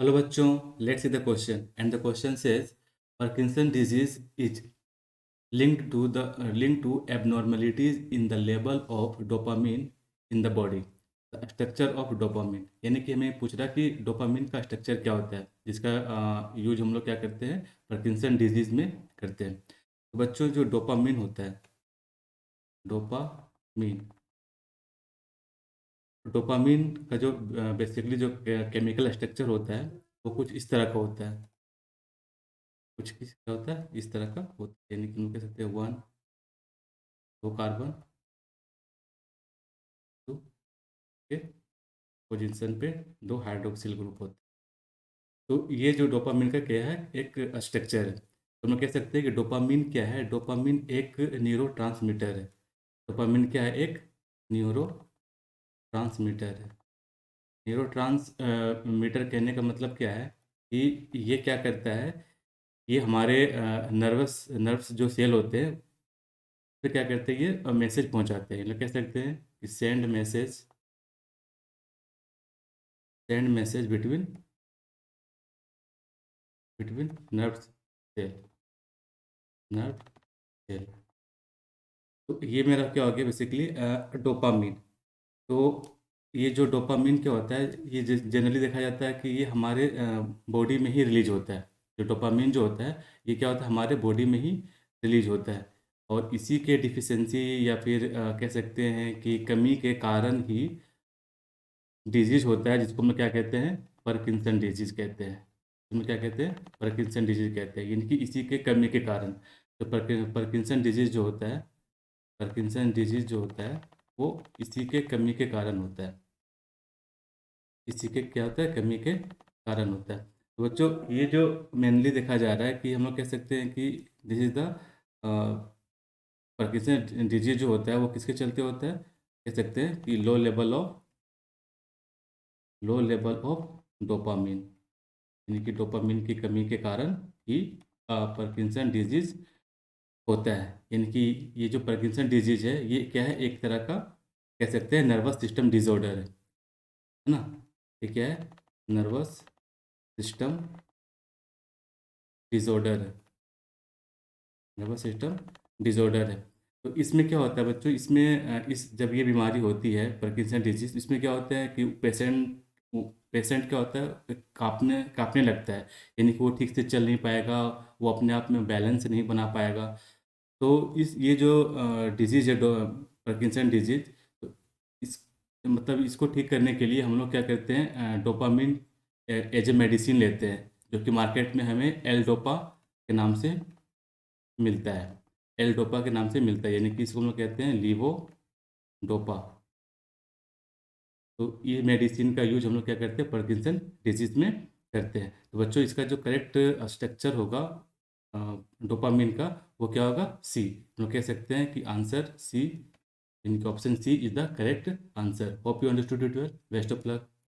Hello बच्चों, let's see the question. And the question says, Parkinson disease is linked to abnormalities in the level of dopamine in the body. The structure of dopamine. यानी कि हमें पूछ रहा कि dopamine का structure क्या होता है, जिसका यूज हम लोग क्या करते हैं, पार्किंसन डिजीज में करते हैं। तो बच्चों, जो डोपामिन होता है, डोपामिन डोपामिन का जो बेसिकली जो केमिकल स्ट्रक्चर होता है, वो कुछ इस तरह का होता है। कुछ किस क्या होता है, इस तरह का होता है। यानी कि हम कह सकते हैं वन, दो कार्बन, टू के पोजीशन पे दो हाइड्रोक्सिल ग्रुप होते हैं। तो ये जो डोपामिन का क्या है, एक स्ट्रक्चर है। तो हम कह सकते हैं कि डोपामिन क्या है, डोपामिन एक न्यूरो ट्रांसमीटर है। डोपामिन क्या है, एक न्यूरो ट्रांसमीटर है। न्यूरो ट्रांसमीटर कहने का मतलब क्या है कि ये क्या करता है, ये हमारे नर्व्स जो सेल होते हैं, फिर क्या करते हैं, ये मैसेज पहुंचाते हैं। मतलब कह सकते हैं कि send message between cell nerve cell. तो ये मेरा क्या हो गया बेसिकली, डोपामीन। तो ये जो डोपामीन क्या होता है, ये जनरली देखा जाता है कि ये हमारे बॉडी में ही रिलीज होता है। जो डोपामीन जो होता है, ये क्या होता है, हमारे बॉडी में ही रिलीज होता है। और इसी के डिफिशेंसी या फिर कह सकते हैं कि कमी के कारण ही डिजीज होता है, जिसको हम क्या कहते हैं, पार्किंसन डिजीज कहते हैं। इसमें क्या कहते हैं, पार्किंसन डिजीज कहते हैं, यानी कि इसी के कमी के कारण। तो पार्किंसन डिजीज जो होता है, पार्किंसन डिजीज जो होता है, वो इसी के कमी के कारण होता है। इसी के क्या होता है, कमी के कारण होता है। तो बच्चों, ये जो मेनली देखा जा रहा है कि हम लोग कह सकते हैं कि this is the Parkinson disease जो होता है, वो किसके चलते होता है, कह सकते हैं कि लो लेवल ऑफ डोपामिन। यानी कि डोपामिन की कमी के कारण ही पार्किंसन डिजीज होता है। यानी कि ये जो पार्किंसन डिजीज है, ये क्या है, एक तरह का कह सकते हैं नर्वस सिस्टम डिसऑर्डर है ना। ये क्या है, नर्वस सिस्टम डिसऑर्डर है। नर्वस सिस्टम डिसऑर्डर है। तो इसमें क्या होता है बच्चों, इसमें इस जब ये बीमारी होती है पार्किंसन डिजीज, इसमें क्या होता है कि पेशेंट क्या होता है, कांपने कांपने लगता है। यानी कि वो ठीक से चल नहीं पाएगा, वो अपने आप में बैलेंस नहीं बना पाएगा। तो इस ये जो डिजीज है, पार्किंसन डिजीज, तो इस मतलब इसको ठीक करने के लिए हम लोग क्या करते हैं, डोपामिन एज ए मेडिसिन लेते हैं, जो कि मार्केट में हमें एल डोपा के नाम से मिलता है। एल डोपा के नाम से मिलता है, यानी कि इसको हम लोग कहते हैं लीवो डोपा। तो ये मेडिसिन का यूज हम लोग क्या करते हैं, पार्किंसन डिजीज में करते हैं। तो बच्चों, इसका जो करेक्ट स्ट्रक्चर होगा डोपामिन का, वो क्या होगा, सी। हम लोग कह सकते हैं कि आंसर सी, इनका option C is the correct answer. Hope you understood it well. Best of luck.